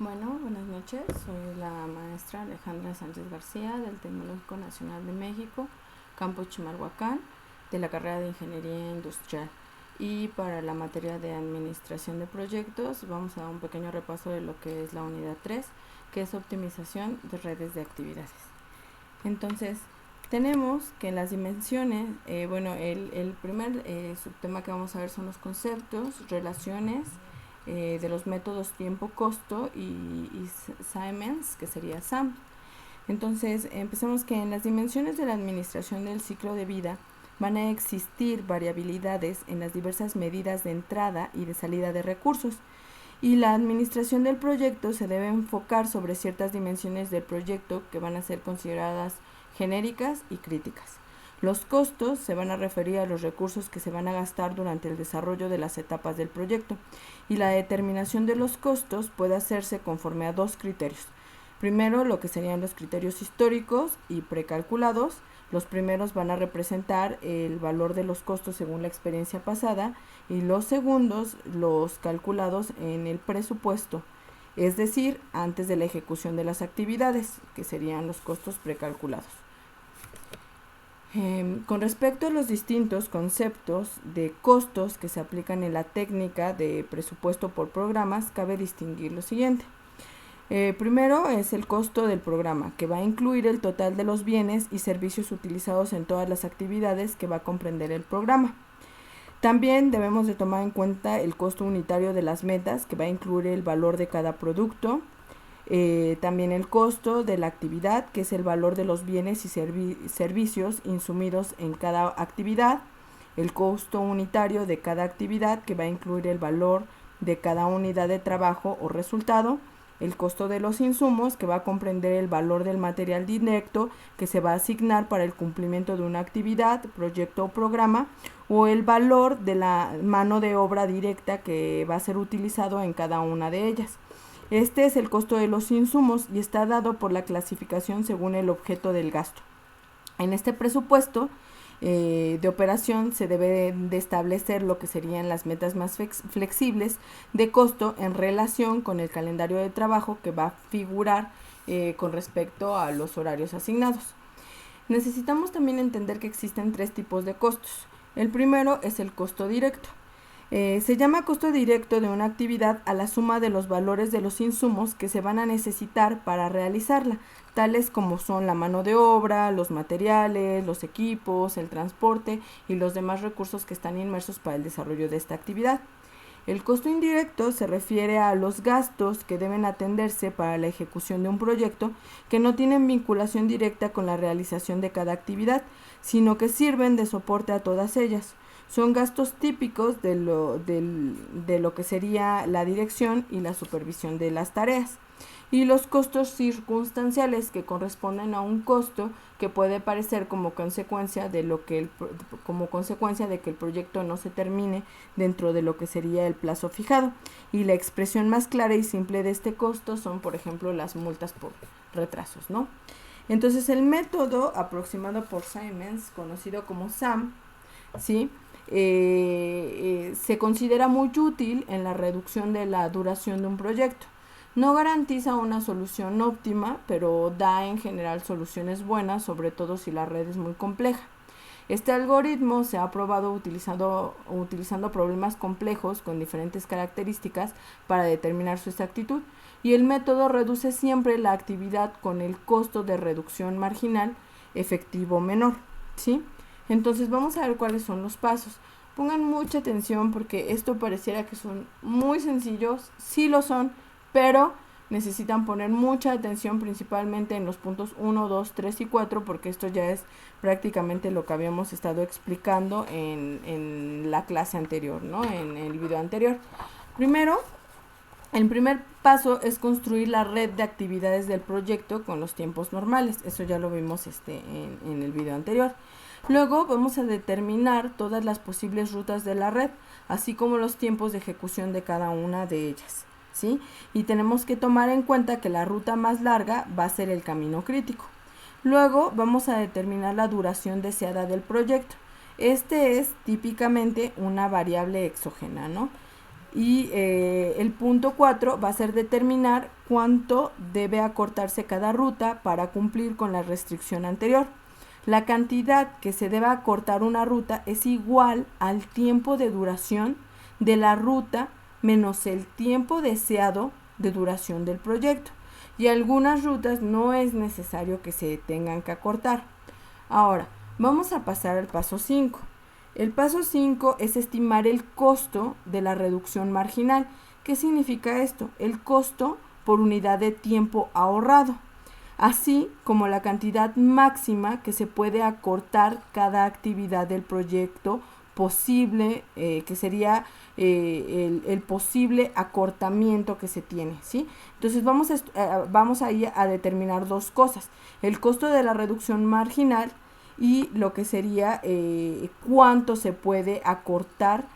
Bueno, buenas noches. Soy la maestra Alejandra Sánchez García del Tecnológico Nacional de México, Campus Chimalhuacán, de la carrera de Ingeniería Industrial. Y para la materia de Administración de Proyectos vamos a dar un pequeño repaso de lo que es la unidad 3, que es optimización de redes de actividades. Entonces, tenemos que las dimensiones, el primer subtema que vamos a ver son los conceptos, relaciones, de los métodos tiempo-costo y Siemens, que sería SAM. Entonces, empezamos que en las dimensiones de la administración del ciclo de vida van a existir variabilidades en las diversas medidas de entrada y de salida de recursos, y la administración del proyecto se debe enfocar sobre ciertas dimensiones del proyecto que van a ser consideradas genéricas y críticas. Los costos se van a referir a los recursos que se van a gastar durante el desarrollo de las etapas del proyecto, y la determinación de los costos puede hacerse conforme a dos criterios. Primero, lo que serían los criterios históricos y precalculados. Los primeros van a representar el valor de los costos según la experiencia pasada, y los segundos los calculados en el presupuesto, es decir, antes de la ejecución de las actividades, que serían los costos precalculados. Con respecto a los distintos conceptos de costos que se aplican en la técnica de presupuesto por programas, cabe distinguir lo siguiente. Primero es el costo del programa, que va a incluir el total de los bienes y servicios utilizados en todas las actividades que va a comprender el programa. También debemos de tomar en cuenta el costo unitario de las metas, que va a incluir el valor de cada producto. También el costo de la actividad, que es el valor de los bienes y servicios insumidos en cada actividad. El costo unitario de cada actividad, que va a incluir el valor de cada unidad de trabajo o resultado. El costo de los insumos, que va a comprender el valor del material directo que se va a asignar para el cumplimiento de una actividad, proyecto o programa, o el valor de la mano de obra directa que va a ser utilizado en cada una de ellas. Este es el costo de los insumos y está dado por la clasificación según el objeto del gasto. En este presupuesto de operación se debe de establecer lo que serían las metas más flexibles de costo en relación con el calendario de trabajo que va a figurar con respecto a los horarios asignados. Necesitamos también entender que existen tres tipos de costos. El primero es el costo directo. Se llama costo directo de una actividad a la suma de los valores de los insumos que se van a necesitar para realizarla, tales como son la mano de obra, los materiales, los equipos, el transporte y los demás recursos que están inmersos para el desarrollo de esta actividad. El costo indirecto se refiere a los gastos que deben atenderse para la ejecución de un proyecto que no tienen vinculación directa con la realización de cada actividad, sino que sirven de soporte a todas ellas. Son gastos típicos de lo que sería la dirección y la supervisión de las tareas. Y los costos circunstanciales, que corresponden a un costo que puede parecer como consecuencia de que el proyecto no se termine dentro de lo que sería el plazo fijado. Y la expresión más clara y simple de este costo son, por ejemplo, las multas por retrasos, ¿no? Entonces, el método aproximado por Siemens, conocido como SAM, ¿sí?, se considera muy útil en la reducción de la duración de un proyecto. No garantiza una solución óptima, pero da en general soluciones buenas, sobre todo si la red es muy compleja. Este algoritmo se ha probado utilizando problemas complejos con diferentes características para determinar su exactitud, y el método reduce siempre la actividad con el costo de reducción marginal efectivo menor, ¿sí? Entonces vamos a ver cuáles son los pasos. Pongan mucha atención porque esto pareciera que son muy sencillos, sí lo son, pero necesitan poner mucha atención principalmente en los puntos 1, 2, 3 y 4, porque esto ya es prácticamente lo que habíamos estado explicando en la clase anterior, ¿no?, en el video anterior. Primero, el primer paso es construir la red de actividades del proyecto con los tiempos normales. Eso ya lo vimos en el video anterior. Luego vamos a determinar todas las posibles rutas de la red, así como los tiempos de ejecución de cada una de ellas, ¿sí? Y tenemos que tomar en cuenta que la ruta más larga va a ser el camino crítico. Luego vamos a determinar la duración deseada del proyecto. Este es típicamente una variable exógena, ¿no? Y el punto 4 va a ser determinar cuánto debe acortarse cada ruta para cumplir con la restricción anterior. La cantidad que se debe acortar una ruta es igual al tiempo de duración de la ruta menos el tiempo deseado de duración del proyecto. Y algunas rutas no es necesario que se tengan que acortar. Ahora, vamos a pasar al paso 5. El paso 5 es estimar el costo de la reducción marginal. ¿Qué significa esto? El costo por unidad de tiempo ahorrado, así como la cantidad máxima que se puede acortar cada actividad del proyecto posible, que sería el posible acortamiento que se tiene, ¿sí? Entonces vamos ahí a determinar dos cosas: el costo de la reducción marginal y lo que sería cuánto se puede acortar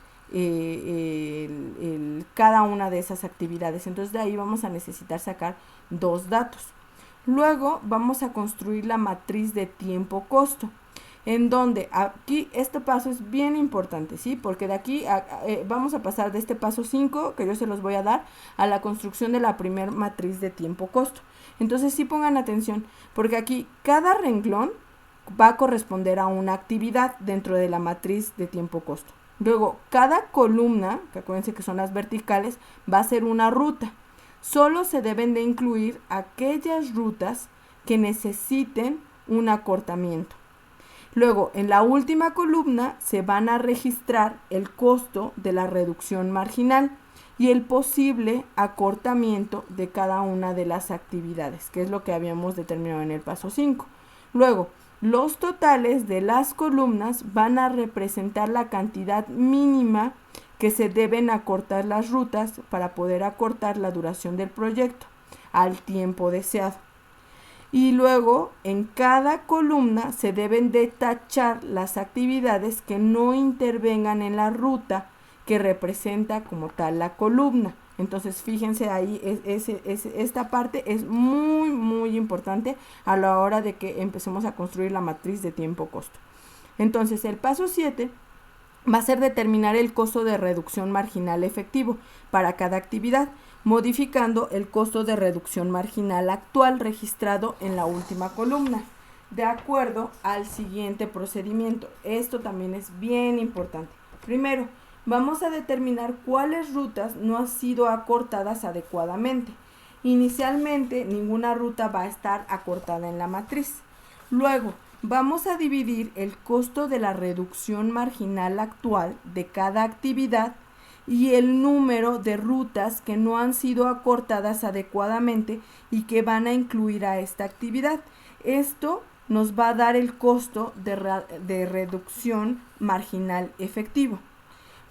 cada una de esas actividades. Entonces de ahí vamos a necesitar sacar dos datos. Luego vamos a construir la matriz de tiempo-costo, en donde aquí este paso es bien importante, ¿sí? Porque de aquí vamos a pasar de este paso 5, que yo se los voy a dar, a la construcción de la primer matriz de tiempo-costo. Entonces sí pongan atención, porque aquí cada renglón va a corresponder a una actividad dentro de la matriz de tiempo-costo. Luego, cada columna, que acuérdense que son las verticales, va a ser una ruta. Solo se deben de incluir aquellas rutas que necesiten un acortamiento. Luego, en la última columna se van a registrar el costo de la reducción marginal y el posible acortamiento de cada una de las actividades, que es lo que habíamos determinado en el paso 5. Luego, los totales de las columnas van a representar la cantidad mínima que se deben acortar las rutas para poder acortar la duración del proyecto al tiempo deseado. Y luego en cada columna se deben de tachar las actividades que no intervengan en la ruta que representa como tal la columna. Entonces fíjense ahí, esta parte es muy importante a la hora de que empecemos a construir la matriz de tiempo-costo. Entonces el paso 7 va a ser determinar el costo de reducción marginal efectivo para cada actividad, modificando el costo de reducción marginal actual registrado en la última columna, de acuerdo al siguiente procedimiento. Esto también es bien importante. Primero, vamos a determinar cuáles rutas no han sido acortadas adecuadamente. Inicialmente, ninguna ruta va a estar acortada en la matriz. Luego, vamos a dividir el costo de la reducción marginal actual de cada actividad y el número de rutas que no han sido acortadas adecuadamente y que van a incluir a esta actividad. Esto nos va a dar el costo de reducción marginal efectivo.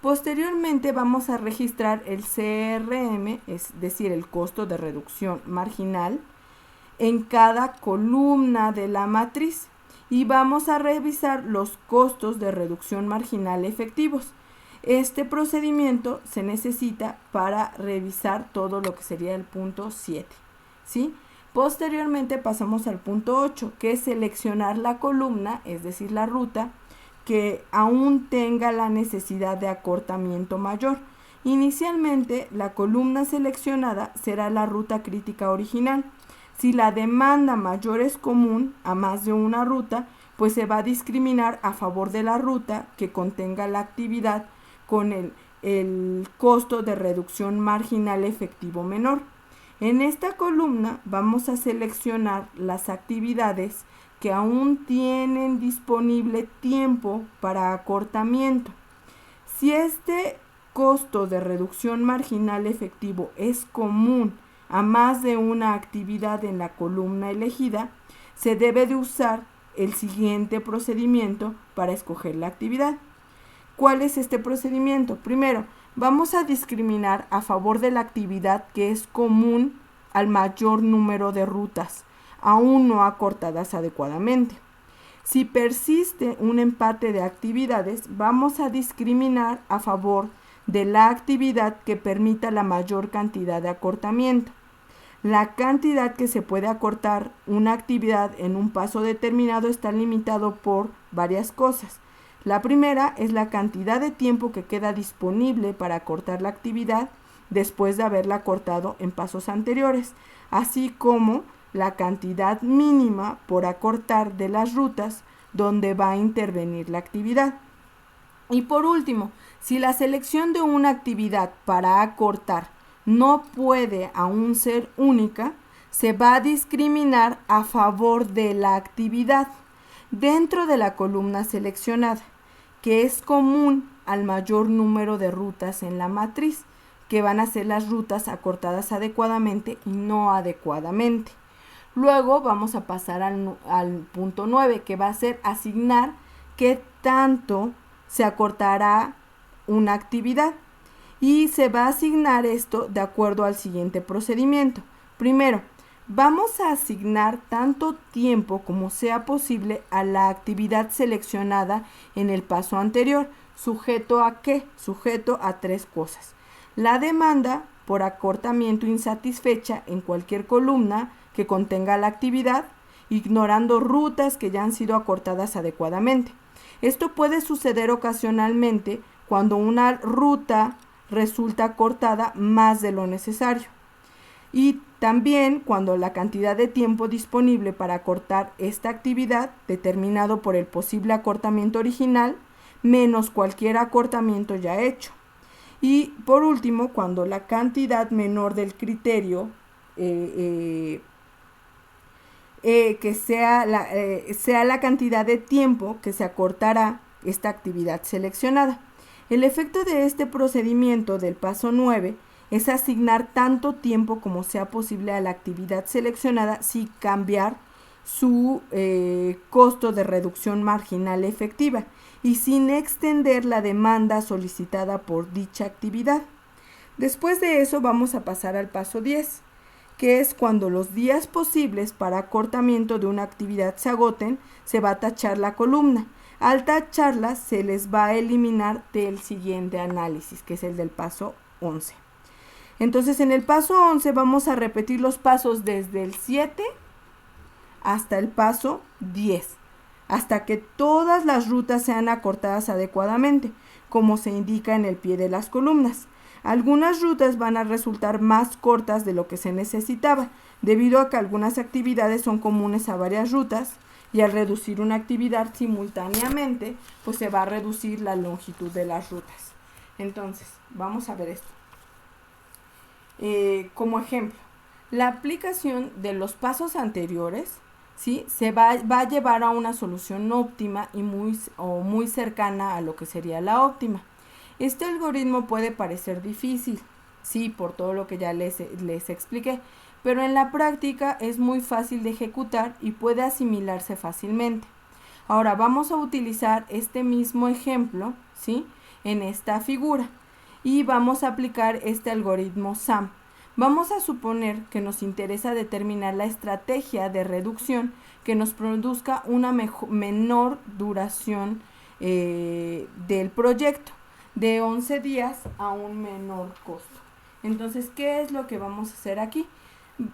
Posteriormente vamos a registrar el CRM, es decir, el costo de reducción marginal, en cada columna de la matriz y vamos a revisar los costos de reducción marginal efectivos. Este procedimiento se necesita para revisar todo lo que sería el punto 7, ¿sí? Posteriormente pasamos al punto 8, que es seleccionar la columna, es decir, la ruta, que aún tenga la necesidad de acortamiento mayor. Inicialmente, la columna seleccionada será la ruta crítica original. Si la demanda mayor es común a más de una ruta, pues se va a discriminar a favor de la ruta que contenga la actividad con el costo de reducción marginal efectivo menor. En esta columna vamos a seleccionar las actividades que aún tienen disponible tiempo para acortamiento. Si este costo de reducción marginal efectivo es común a más de una actividad en la columna elegida, se debe de usar el siguiente procedimiento para escoger la actividad. ¿Cuál es este procedimiento? Primero, vamos a discriminar a favor de la actividad que es común al mayor número de rutas, aún no acortadas adecuadamente. Si persiste un empate de actividades, vamos a discriminar a favor de la actividad que permita la mayor cantidad de acortamiento. La cantidad que se puede acortar una actividad en un paso determinado está limitado por varias cosas. La primera es la cantidad de tiempo que queda disponible para acortar la actividad después de haberla cortado en pasos anteriores, así como la cantidad mínima por acortar de las rutas donde va a intervenir la actividad. Y por último, si la selección de una actividad para acortar no puede aún ser única, se va a discriminar a favor de la actividad dentro de la columna seleccionada, que es común al mayor número de rutas en la matriz, que van a ser las rutas acortadas adecuadamente y no adecuadamente. Luego vamos a pasar al punto 9, que va a ser asignar qué tanto se acortará una actividad. Y se va a asignar esto de acuerdo al siguiente procedimiento. Primero, vamos a asignar tanto tiempo como sea posible a la actividad seleccionada en el paso anterior. ¿Sujeto a qué? Sujeto a 3 cosas. La demanda por acortamiento insatisfecha en cualquier columna que contenga la actividad, ignorando rutas que ya han sido acortadas adecuadamente. Esto puede suceder ocasionalmente cuando una ruta resulta cortada más de lo necesario. Y también cuando la cantidad de tiempo disponible para acortar esta actividad, determinado por el posible acortamiento original, menos cualquier acortamiento ya hecho. Y por último, cuando la cantidad menor del criterio que sea la cantidad de tiempo que se acortará esta actividad seleccionada. El efecto de este procedimiento del paso 9 es asignar tanto tiempo como sea posible a la actividad seleccionada sin cambiar su costo de reducción marginal efectiva y sin extender la demanda solicitada por dicha actividad. Después de eso vamos a pasar al paso 10, que es cuando los días posibles para acortamiento de una actividad se agoten, se va a tachar la columna. Al tacharla se les va a eliminar del siguiente análisis, que es el del paso 11. Entonces en el paso 11 vamos a repetir los pasos desde el 7 hasta el paso 10, hasta que todas las rutas sean acortadas adecuadamente, como se indica en el pie de las columnas. Algunas rutas van a resultar más cortas de lo que se necesitaba, debido a que algunas actividades son comunes a varias rutas, y al reducir una actividad simultáneamente, pues se va a reducir la longitud de las rutas. Entonces, vamos a ver esto. Como ejemplo, la aplicación de los pasos anteriores, ¿sí?, se va a llevar a una solución óptima y muy cercana a lo que sería la óptima. Este algoritmo puede parecer difícil, sí, por todo lo que ya les expliqué, pero en la práctica es muy fácil de ejecutar y puede asimilarse fácilmente. Ahora vamos a utilizar este mismo ejemplo, ¿sí?, en esta figura y vamos a aplicar este algoritmo SAM. Vamos a suponer que nos interesa determinar la estrategia de reducción que nos produzca una menor duración del proyecto, de 11 días a un menor costo. Entonces, ¿qué es lo que vamos a hacer aquí?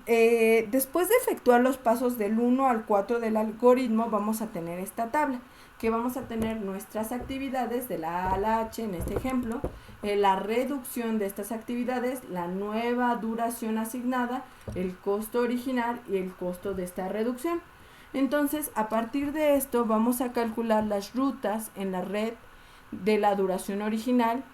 Después de efectuar los pasos del 1 al 4 del algoritmo, vamos a tener esta tabla, que vamos a tener nuestras actividades de la A a la H, en este ejemplo, la reducción de estas actividades, la nueva duración asignada, el costo original y el costo de esta reducción. Entonces, a partir de esto, vamos a calcular las rutas en la red de la duración original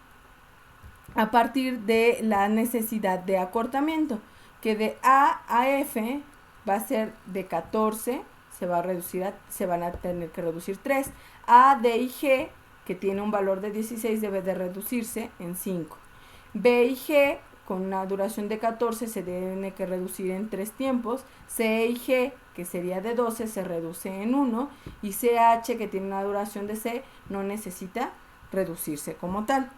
a partir de la necesidad de acortamiento, que de A a F va a ser de 14, se van a tener que reducir 3. A, D y G, que tiene un valor de 16, debe de reducirse en 5. B y G, con una duración de 14, se deben que reducir en 3 tiempos. C y G, que sería de 12, se reduce en 1. Y CH, que tiene una duración de C, no necesita reducirse como tal.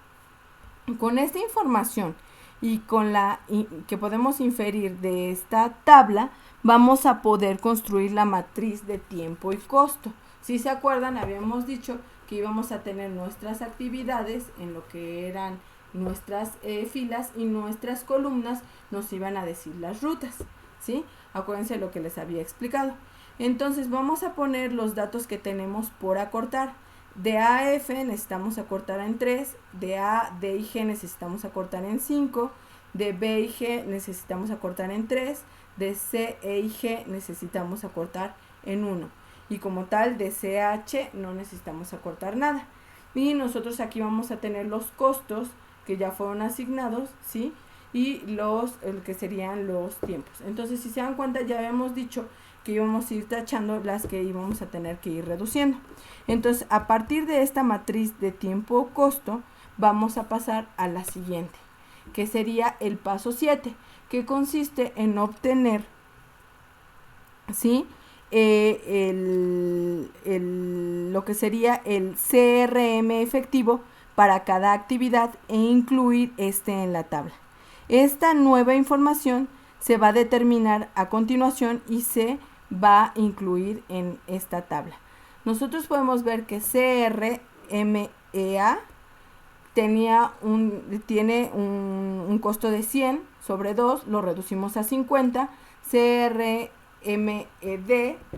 Con esta información y con la que podemos inferir de esta tabla, vamos a poder construir la matriz de tiempo y costo. Si se acuerdan, habíamos dicho que íbamos a tener nuestras actividades en lo que eran nuestras filas, y nuestras columnas nos iban a decir las rutas, ¿sí? Acuérdense lo que les había explicado. Entonces vamos a poner los datos que tenemos por acortar. De A a F necesitamos acortar en 3, de A, D y G necesitamos acortar en 5, de B y G necesitamos acortar en 3, de C, E y G necesitamos acortar en 1. Y como tal, de C a H no necesitamos acortar nada. Y nosotros aquí vamos a tener los costos que ya fueron asignados, ¿sí? Y el que serían los tiempos. Entonces, si se dan cuenta, ya habíamos dicho que íbamos a ir tachando las que íbamos a tener que ir reduciendo. Entonces, a partir de esta matriz de tiempo-costo, vamos a pasar a la siguiente, que sería el paso 7, que consiste en obtener, ¿sí?, lo que sería el CRM efectivo para cada actividad e incluir este en la tabla. Esta nueva información se va a determinar a continuación y se va a incluir en esta tabla. Nosotros podemos ver que CRMEA tiene un costo de 100 sobre 2, lo reducimos a 50. CRMED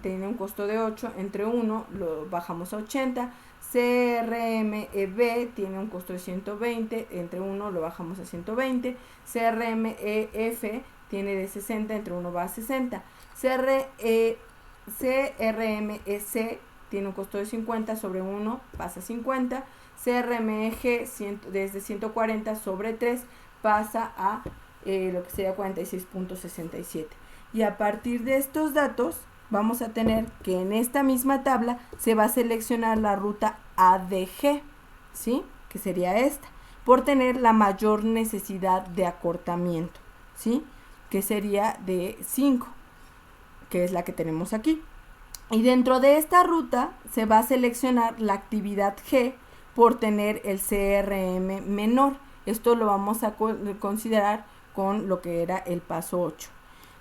tiene un costo de 8, entre 1 lo bajamos a 80. CRMEB tiene un costo de 120, entre 1 lo bajamos a 120. CRMEF tiene de 60, entre 1 va a 60. CRMEC tiene un costo de 50, sobre 1 pasa a 50. CRMEG desde 140 sobre 3 pasa a lo que sería 46.67. Y a partir de estos datos vamos a tener que en esta misma tabla se va a seleccionar la ruta ADG, ¿sí?, que sería esta, por tener la mayor necesidad de acortamiento, ¿sí?, que sería de 5, que es la que tenemos aquí. Y dentro de esta ruta se va a seleccionar la actividad G por tener el CRM menor. Esto lo vamos a considerar con lo que era el paso 8.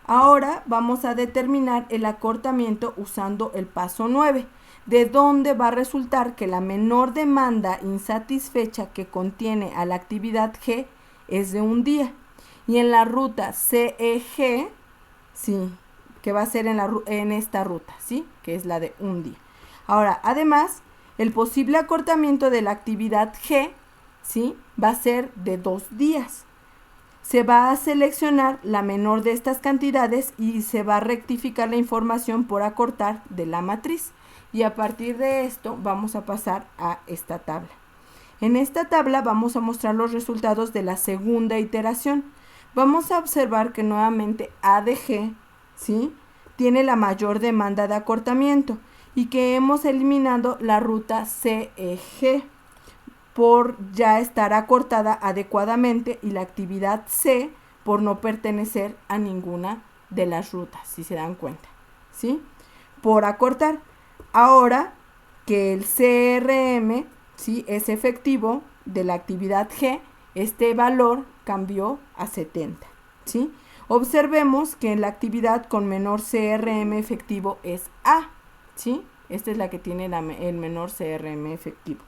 Ahora vamos a determinar el acortamiento usando el paso 9, de donde va a resultar que la menor demanda insatisfecha que contiene a la actividad G es de un día. Y en la ruta CEG, sí, que va a ser en esta ruta, ¿sí?, que es la de un día. Ahora, además, el posible acortamiento de la actividad G, ¿sí?, va a ser de 2 días. Se va a seleccionar la menor de estas cantidades y se va a rectificar la información por acortar de la matriz. Y a partir de esto vamos a pasar a esta tabla. En esta tabla vamos a mostrar los resultados de la segunda iteración. Vamos a observar que nuevamente ADG, ¿sí?, tiene la mayor demanda de acortamiento y que hemos eliminado la ruta CEG por ya estar acortada adecuadamente y la actividad C por no pertenecer a ninguna de las rutas, si se dan cuenta, ¿sí?, por acortar. Ahora que el CRM, ¿sí?, es efectivo de la actividad G, este valor cambió a 70, ¿sí? Observemos que la actividad con menor CRM efectivo es A, ¿sí? Esta es la que tiene el menor CRM efectivo,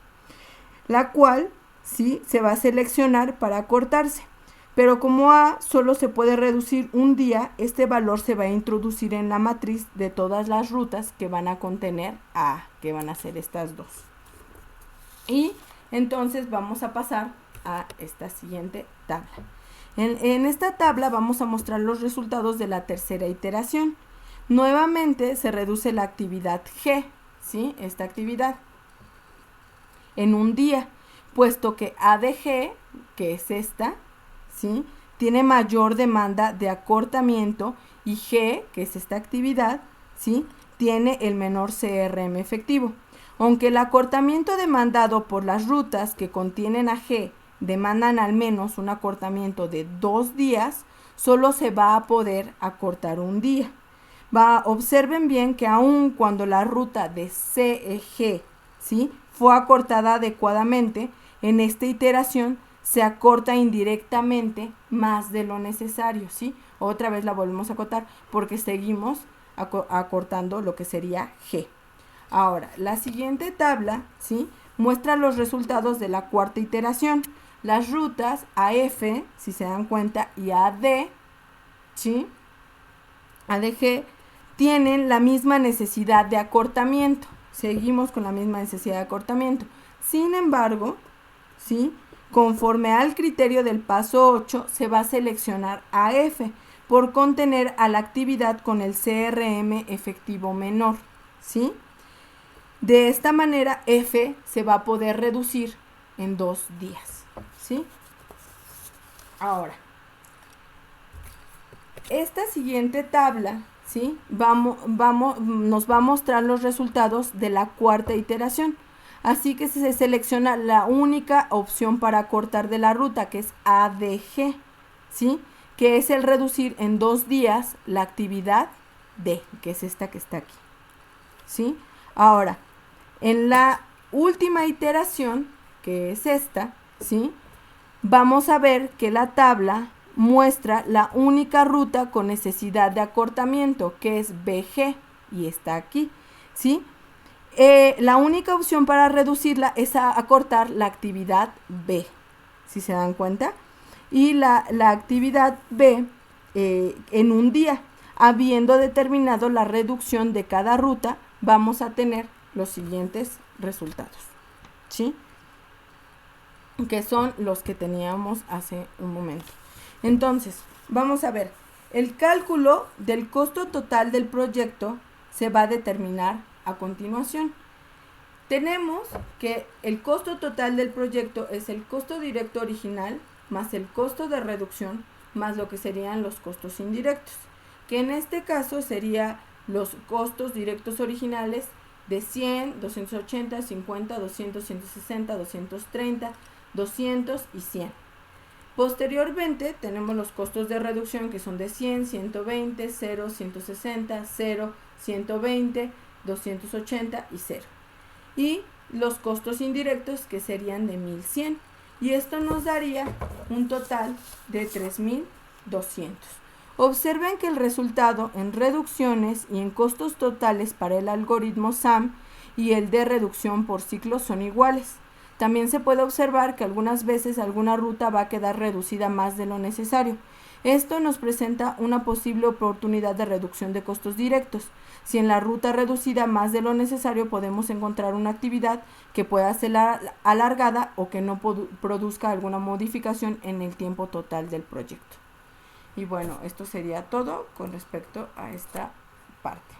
la cual, ¿sí?, se va a seleccionar para acortarse. Pero como A solo se puede reducir un día, este valor se va a introducir en la matriz de todas las rutas que van a contener A, que van a ser estas dos. Y entonces vamos a pasar a esta siguiente tabla. En esta tabla vamos a mostrar los resultados de la tercera iteración. Nuevamente se reduce la actividad G, ¿sí?, esta actividad, en un día, puesto que ADG, que es esta, ¿sí?, tiene mayor demanda de acortamiento y G, que es esta actividad, ¿sí?, tiene el menor CRM efectivo. Aunque el acortamiento demandado por las rutas que contienen a G demandan al menos un acortamiento de 2 días, solo se va a poder acortar un día. Observen bien que aun cuando la ruta de CEG, ¿sí?, fue acortada adecuadamente, en esta iteración se acorta indirectamente más de lo necesario, ¿sí? Otra vez la volvemos a acotar porque seguimos acortando lo que sería G. Ahora, la siguiente tabla, ¿sí?, muestra los resultados de la cuarta iteración. Las rutas AF, si se dan cuenta, y AD, ¿sí?, ADG, tienen la misma necesidad de acortamiento. seguimos con la misma necesidad de acortamiento. Sin embargo, ¿sí?, conforme al criterio del paso 8, se va a seleccionar a F por contener a la actividad con el CRM efectivo menor, ¿sí? De esta manera, F se va a poder reducir en 2 días, ¿sí? Ahora, esta siguiente tabla, ¿sí?, nos va a mostrar los resultados de la cuarta iteración. Así que se selecciona la única opción para acortar de la ruta, que es ADG, ¿sí?, que es el reducir en 2 días la actividad D, que es esta que está aquí, ¿sí? Ahora, en la última iteración, que es esta, ¿sí?, vamos a ver que la tabla muestra la única ruta con necesidad de acortamiento, que es BG, y está aquí, ¿sí? La única opción para reducirla es a acortar la actividad B, si se dan cuenta, y la actividad B en un día. Habiendo determinado la reducción de cada ruta, vamos a tener los siguientes resultados, ¿sí?, que son los que teníamos hace un momento. Entonces, vamos a ver, el cálculo del costo total del proyecto se va a determinar a continuación. Tenemos que el costo total del proyecto es el costo directo original más el costo de reducción más lo que serían los costos indirectos, que en este caso serían los costos directos originales de 100, 280, 50, 200, 160, 230, 200 y 100. Posteriormente tenemos los costos de reducción, que son de 100, 120, 0, 160, 0, 120, 280 y 0. Y los costos indirectos, que serían de 1100. Y esto nos daría un total de 3200. Observen que el resultado en reducciones y en costos totales para el algoritmo SAM y el de reducción por ciclo son iguales. También se puede observar que algunas veces alguna ruta va a quedar reducida más de lo necesario. Esto nos presenta una posible oportunidad de reducción de costos directos. Si en la ruta reducida más de lo necesario podemos encontrar una actividad que pueda ser alargada o que no produzca alguna modificación en el tiempo total del proyecto. Y bueno, esto sería todo con respecto a esta parte.